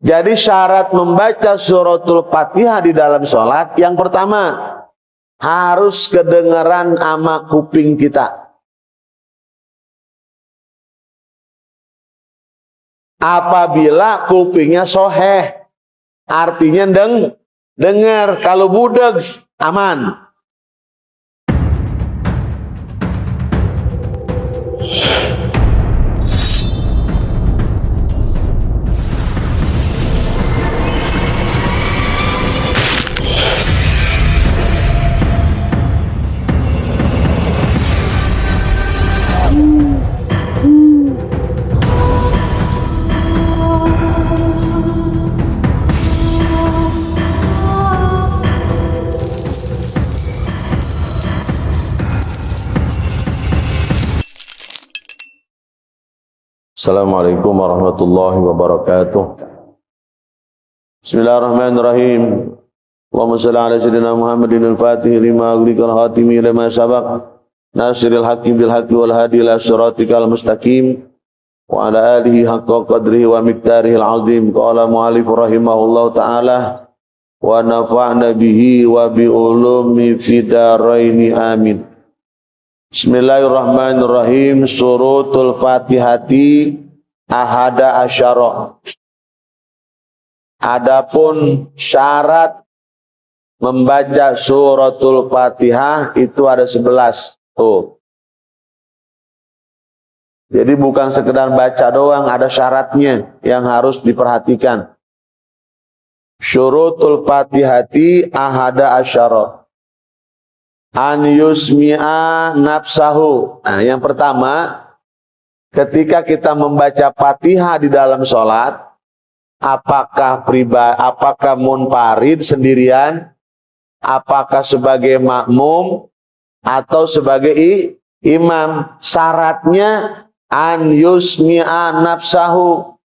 Jadi syarat membaca suratul Fatihah di dalam sholat, yang pertama harus kedengaran sama kuping kita. Apabila kupingnya soheh, artinya dengar. Kalau budeg, aman. Assalamualaikum warahmatullahi wabarakatuh. Bismillahirrahmanirrahim. Allahumma shalli ala sayyidina Muhammadin al-Fatih lima aghrikal hatimi lima sabaq nasiril haqqi bil haqqi wal hadi ila siratikal mustaqim wa ala alihi haqqa qadrihi wa miqdarihi al-azim. Qala mu'allif rahimahullahu ta'ala wa nafa'na bihi wa bi ulumi fidaraini amin. Bismillahirrahmanirrahim. Suratul Fatihati ahada asyara. Adapun syarat membaca suratul Fatihah itu ada 11. Tuh. Jadi bukan sekedar baca doang, ada syaratnya yang harus diperhatikan. Suratul Fatihati ahada asyara. An yusmi'a nafsahu. Nah, yang pertama, ketika kita membaca Fatihah di dalam sholat, apakah munfarid sendirian, apakah sebagai makmum atau sebagai imam, syaratnya an yusmi'a nafsahu.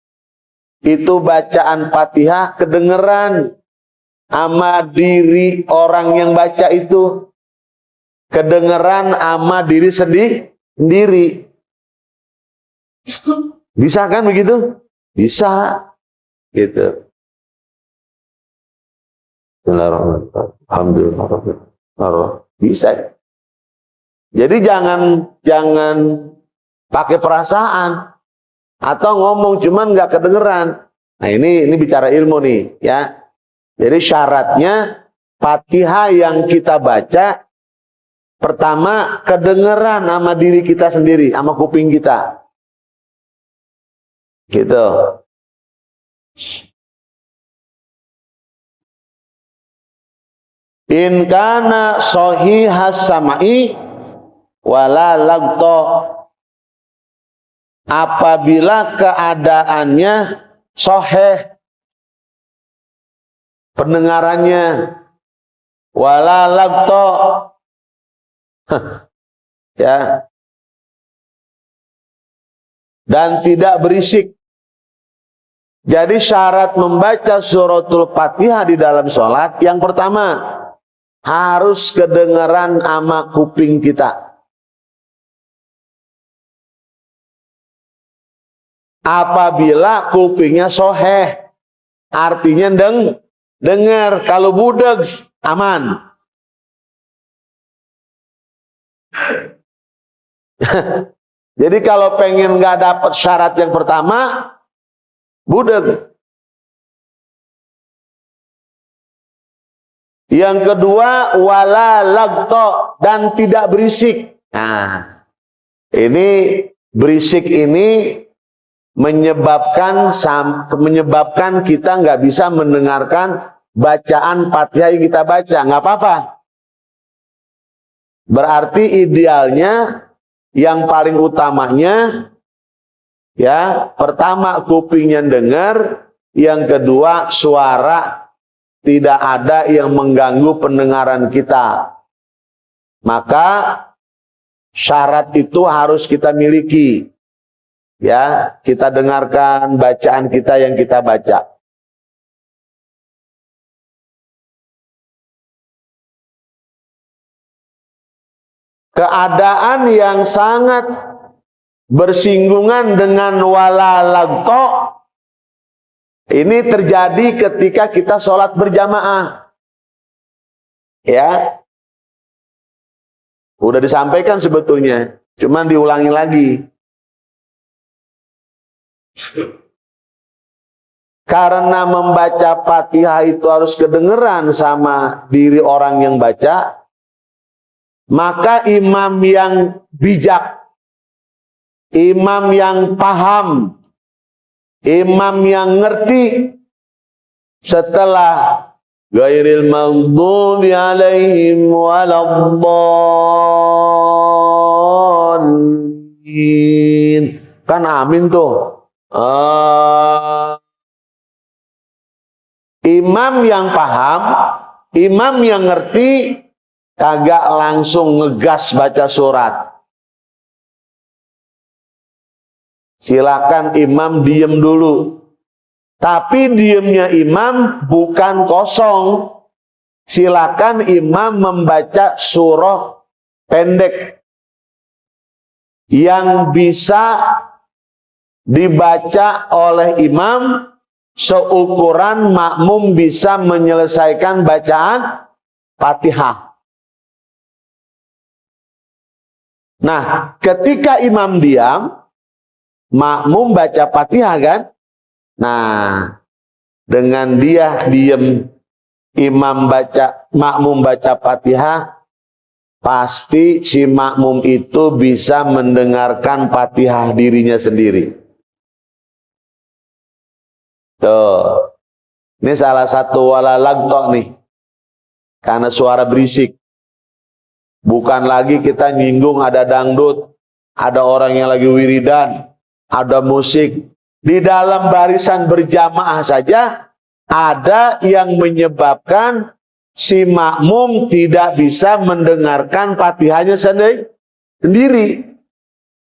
Itu bacaan Fatihah kedengeran sama diri orang yang baca itu. Kedengeran sama diri sendiri. Bisa kan begitu? Bisa. Gitu. Alhamdulillah. Bisa. Jadi jangan pakai perasaan atau ngomong cuman nggak kedengeran. Nah, ini bicara ilmu nih, ya. Jadi syaratnya Fatihah yang kita baca pertama kedengeran sama diri kita sendiri, sama kuping kita. Gitu. In kana sahihas samai wala lagto. Apabila keadaannya sahih pendengarannya wala lagto. Ya, dan tidak berisik. Jadi syarat membaca suratul Fatihah di dalam sholat, yang pertama harus kedengaran sama kuping kita. Apabila kupingnya soheh, artinya dengar. Kalau budeg, aman. Jadi kalau pengen nggak dapat syarat yang pertama, budeg. Yang kedua, wala lagto, dan tidak berisik. Nah, ini berisik ini menyebabkan kita nggak bisa mendengarkan bacaan Fatihah yang kita baca. Nggak apa-apa. Berarti idealnya yang paling utamanya, ya, pertama kupingnya dengar, yang kedua suara tidak ada yang mengganggu pendengaran kita. Maka syarat itu harus kita miliki. Ya, kita dengarkan bacaan kita yang kita baca. Keadaan yang sangat bersinggungan dengan wala lagto Ini terjadi ketika kita sholat berjamaah. Ya. Udah disampaikan sebetulnya, cuman diulangi lagi. Karena membaca Fatihah itu harus kedengeran sama diri orang yang baca, maka imam yang bijak, imam yang paham, imam yang ngerti, setelah ghairil maghdubi alaihim waladdallin, kan amin tuh. Imam yang paham, imam yang ngerti, kagak langsung ngegas baca surat. Silakan imam diem dulu. Tapi diemnya imam bukan kosong. Silakan imam membaca surah pendek yang bisa dibaca oleh imam seukuran makmum bisa menyelesaikan bacaan Fatihah. Nah, ketika imam diam, makmum baca Fatihah kan? Nah, dengan dia diam, makmum baca Fatihah, pasti si makmum itu bisa mendengarkan Fatihah dirinya sendiri. Tuh, ini salah satu wala lagtok nih, karena suara berisik. Bukan lagi kita nyinggung ada dangdut, ada orang yang lagi wiridan, ada musik. Di dalam barisan berjamaah saja ada yang menyebabkan si makmum tidak bisa mendengarkan Fatihahnya sendiri.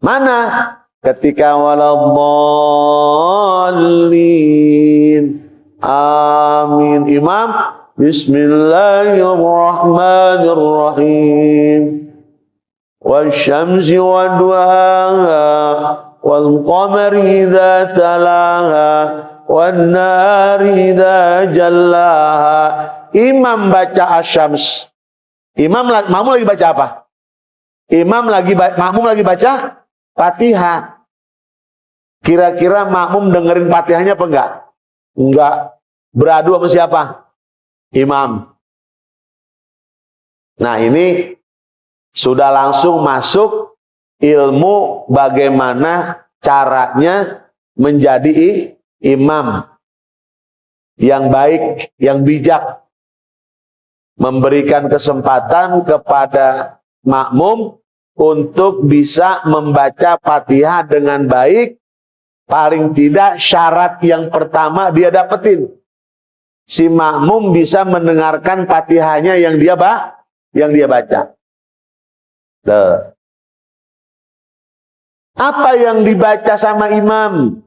Mana? Ketika waladdallin, amin, imam bismillahirrahmanirrahim, wasyamsi waduhaha, wal qamari idza talaha, wan nahari idza jallaha. Imam baca asyams. Makmum lagi baca apa? Makmum lagi baca Fatihah. Kira-kira makmum dengerin Fatihahnya apa enggak? Enggak. Beradu sama siapa? Imam. Nah, ini sudah langsung masuk ilmu bagaimana caranya menjadi imam yang baik, yang bijak, memberikan kesempatan kepada makmum untuk bisa membaca Fatihah dengan baik. Paling tidak syarat yang pertama dia dapetin, si makmum bisa mendengarkan Fatihahnya yang dia baca. Tuh. Apa yang dibaca sama imam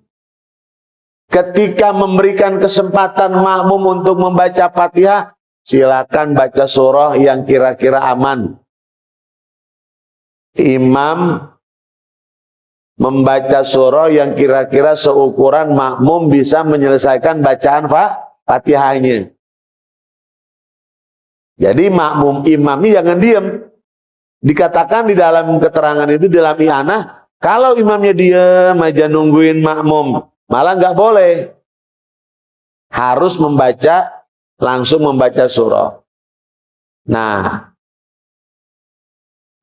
ketika memberikan kesempatan makmum untuk membaca Fatihah? Silakan baca surah yang kira-kira aman. Imam membaca surah yang kira-kira seukuran makmum bisa menyelesaikan bacaan Fatihahnya. Jadi imamnya jangan diam. Dikatakan di dalam keterangan itu, dalam i'anah, kalau imamnya diam aja nungguin makmum, malah nggak boleh. Harus langsung membaca surah. Nah,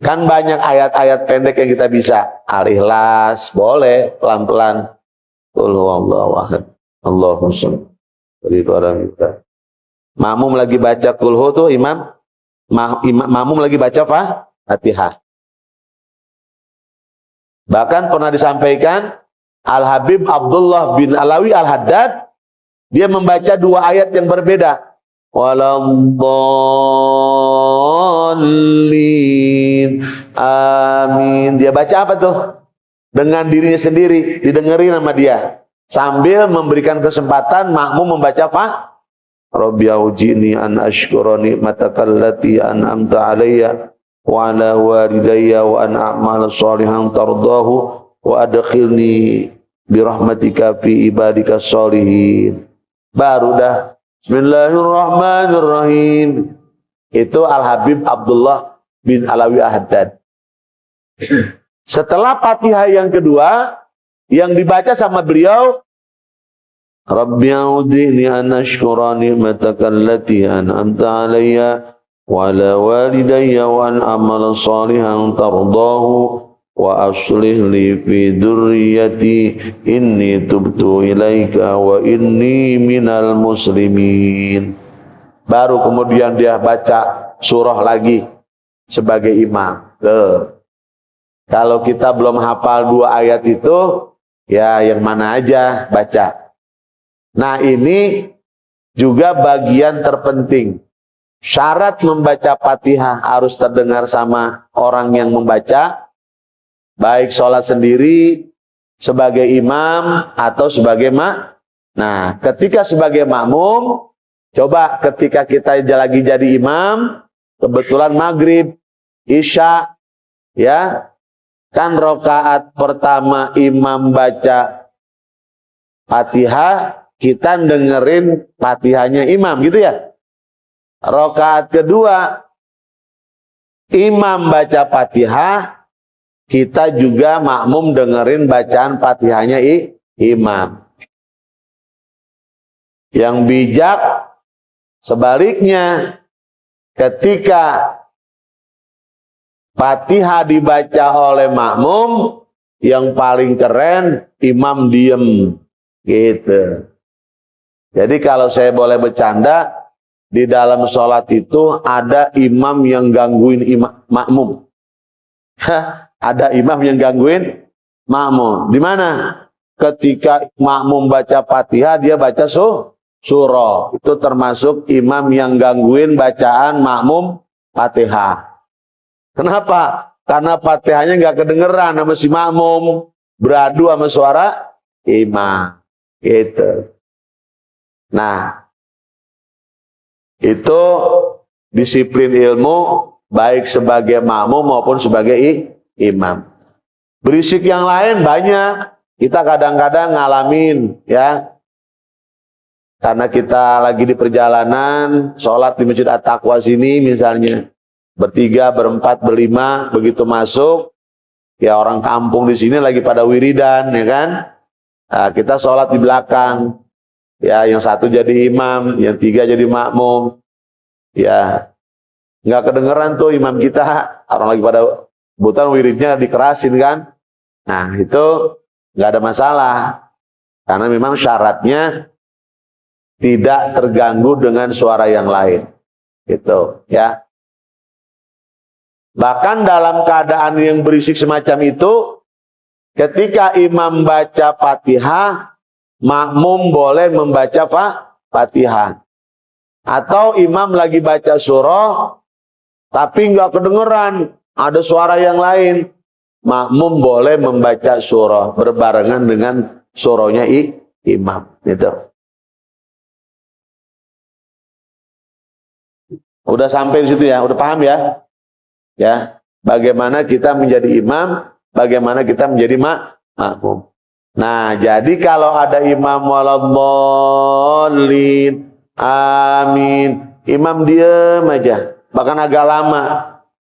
kan banyak ayat-ayat pendek yang kita bisa. Al-Ikhlas, boleh, pelan-pelan. Qul huwallahu ahad, Allahus samad. Jadi orang kita. Makmum lagi baca Qul hu tuh makmum lagi baca Fatihah. Bahkan pernah disampaikan Al-Habib Abdullah bin Alawi Al-Haddad, dia membaca dua ayat yang berbeda. Waladdallin, amin. Dia baca apa tuh? Dengan dirinya sendiri, didengerin sama dia. Sambil memberikan kesempatan makmum membaca apa? Rabbi aujini an ashkura ni'mataka allati an'amta alayya wa ala walidayya wa an a'mala shalihan tardahu wa adkhilni birahmatika fi ibadika sholihin. baru dah Bismillahirrahmanirrahim. Itu Al-Habib Abdullah bin Alawi Haddad. Setelah Fatihah yang kedua, yang dibaca sama beliau, Rabbi a'udhini an ashkura ni'mataka allati an'amta alayya wa ala walidayya wa an amala salihan tardahu wa aslih li fi dzurriyyati inni tubtu ilaika wa inni minal muslimin. Baru kemudian dia baca surah lagi sebagai imam. Kalau kita belum hafal 2 ayat itu, ya yang mana aja baca. Nah, ini juga bagian terpenting. Syarat membaca Fatihah harus terdengar sama orang yang membaca, baik sholat sendiri, sebagai imam, atau sebagai Nah, ketika sebagai makmum, coba ketika kita lagi jadi imam, kebetulan maghrib, isya, ya, kan rakaat pertama imam baca Fatihah, kita dengerin Fatihahnya imam, gitu ya. Rakaat kedua imam baca Fatihah, kita juga makmum dengerin bacaan Fatihahnya imam. Yang bijak sebaliknya, ketika Fatihah dibaca oleh makmum, yang paling keren imam diem, gitu. Jadi kalau saya boleh bercanda, di dalam sholat itu ada imam yang gangguin makmum. Ada imam yang gangguin makmum. Di mana? Ketika makmum baca Fatihah, dia baca surah. Itu termasuk imam yang gangguin bacaan makmum Fatihah. Kenapa? Karena Fatihahnya nggak kedengeran sama si makmum, beradu sama suara imam. Gitu. Nah, itu disiplin ilmu baik sebagai makmum maupun sebagai imam. Berisik yang lain banyak. Kita kadang-kadang ngalamin, ya. Karena kita lagi di perjalanan, sholat di Masjid At-Taqwa sini misalnya, bertiga, berempat, berlima, begitu masuk, ya orang kampung di sini lagi pada wiridan, ya kan? Nah, kita sholat di belakang. Ya, yang satu jadi imam, yang tiga jadi makmum. Ya, nggak kedengeran tuh imam kita. Orang lagi pada butan wiridnya dikerasin kan. Nah, itu nggak ada masalah. Karena memang syaratnya tidak terganggu dengan suara yang lain. Gitu, ya. Bahkan dalam keadaan yang berisik semacam itu, ketika imam baca Fatihah, makmum boleh membaca Fatihah. Atau imam lagi baca surah, tapi nggak kedengeran, ada suara yang lain, makmum boleh membaca surah berbarengan dengan surahnya imam. Gitu. Udah sampai di situ ya, udah paham ya? Ya, bagaimana kita menjadi imam, bagaimana kita menjadi makmum. Nah, jadi kalau ada imam waladhdallin, amin, imam diam aja, bahkan agak lama.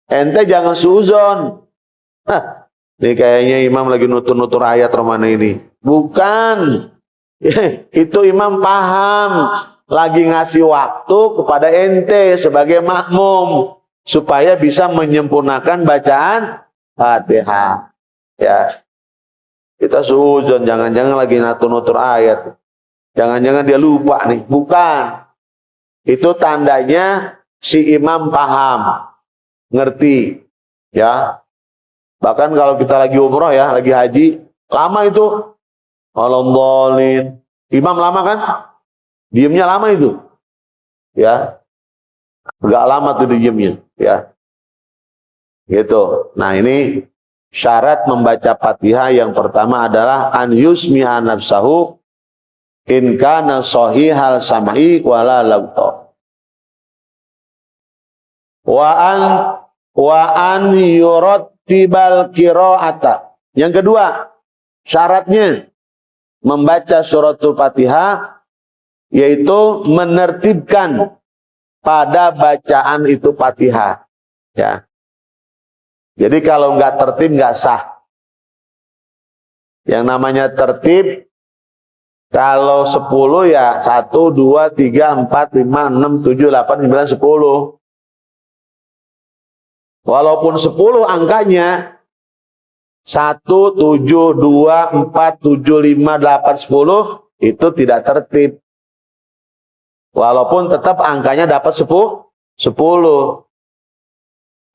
Ente jangan suzon. Ini kayaknya imam lagi nutur-nutur ayat romana ini. Bukan. Itu imam paham, lagi ngasih waktu kepada ente sebagai makmum supaya bisa menyempurnakan bacaan Fatihah. Ya. Kita suzon, jangan-jangan lagi nutur-nutur ayat. Jangan-jangan dia lupa nih. Bukan. Itu tandanya si imam paham, ngerti. Ya. Bahkan kalau kita lagi umroh ya, lagi haji, lama itu. Waladhdallin. Imam lama kan? Diamnya lama itu. Ya. Enggak lama tuh diamnya. Ya. Gitu. Nah, ini syarat membaca Fatihah yang pertama adalah an yusmi'a nafsahu in kana shahihal sam'i wala lagta. Wa an yurattibal qira'ata. Yang kedua, syaratnya membaca suratul Fatihah yaitu menertibkan pada bacaan itu Fatihah, ya. Jadi kalau nggak tertib nggak sah. Yang namanya tertib, kalau 10 ya 1, 2, 3, 4, 5, 6, 7, 8, 9, 10. Walaupun 10 angkanya 1, 7, 2, 4, 7, 5, 8, 10 itu tidak tertib. Walaupun tetap angkanya dapat 10.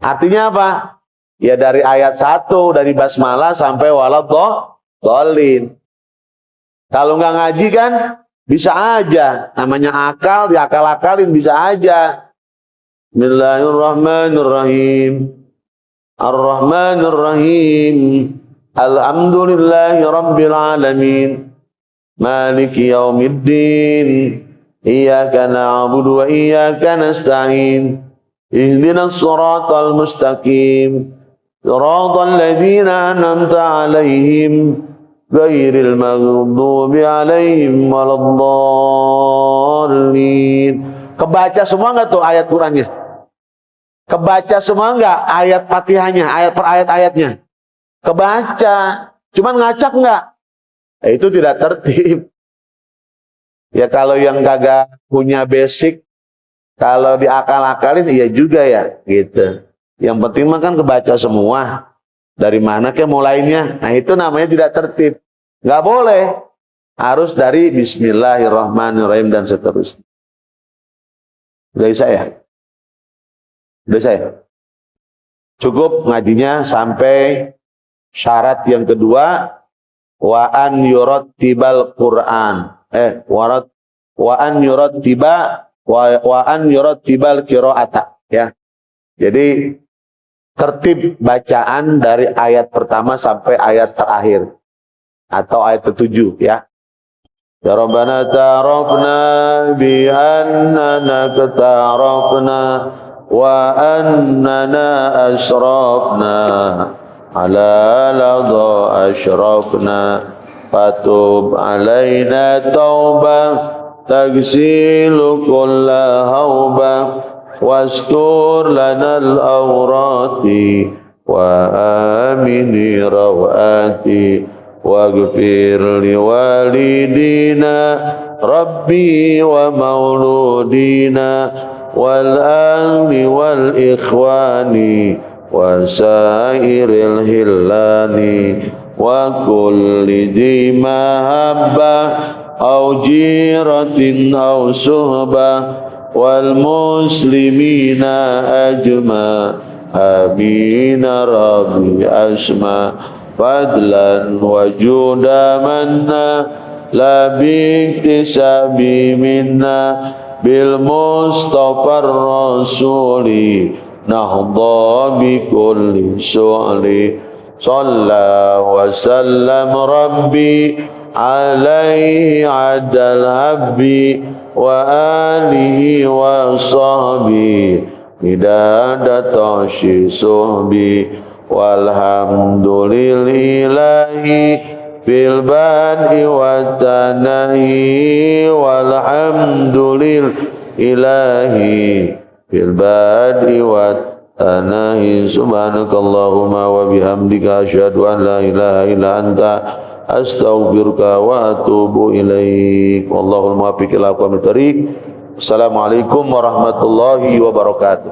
Artinya apa? Ya dari ayat 1 dari basmalah sampai waladhdallin. Kalau nggak ngaji kan bisa aja, namanya akal, diakal-akalin bisa aja. Bismillahirrahmanirrahim. Ar-Rahmanir-Rahim. Alhamdulillahi Rabbil Alamin. Maliki yaumiddin. Iyyaka na'budu wa iyyaka nasta'in. Ihdinas siratal mustaqim. Siratal ladzina an'amta 'alaihim ghairil maghdubi 'alaihim waladdallin. Kebaca semua enggak tuh ayat Qur'annya? Kebaca semua enggak ayat Fatihahnya, ayat per ayat-ayatnya? Kebaca, cuman ngacak enggak? Itu tidak tertib. Ya kalau yang kagak punya basic, kalau diakal-akalin iya juga ya, gitu. Yang penting mah kan kebaca semua. Dari mana ke mulainya? Nah itu namanya tidak tertib. Nggak boleh. Harus dari Bismillahirrahmanirrahim dan seterusnya. Udah bisa ya? Udah saya? Cukup ngajinya sampai syarat yang kedua, wa an yurattibal Qur'an. Wa an yurattibal qira'ata, ya. Jadi tertib bacaan dari ayat pertama sampai ayat terakhir atau ayat ke-7, ya. Ya Rabbana ta'arafna bi annana ta'arafna wa annana asrafna ala ladha ashrafna fatub alaina taubah tagsilu kulla haubah wastur lanal awrati wa amini rawati waghfir liwalidina rabbi wa mauludina wal ahli wal ikhwani wa sairil hillani wa kulli dhi mahabba au jiratin au suhbah wal muslimina ajma amina rabbi asma fadlan wa juda manna la biktisabi minna bil mustafa rasuli nahdha bi kulli su'li salla wa sallam rabbi alaihi adal habbi wa alihi wa sahbihi midadatashi suhbi walhamdulillahi fil bad'i wa tanahi walhamdulillahi fil bad'i wa tanahi subhanakallahumma wa bihamdika asyhadu an la ilaha illa anta astaghfiruka wa atubu ilaik. Wallahul muwaffiq ila aqwamit thoriq. Assalamualaikum warahmatullahi wabarakatuh.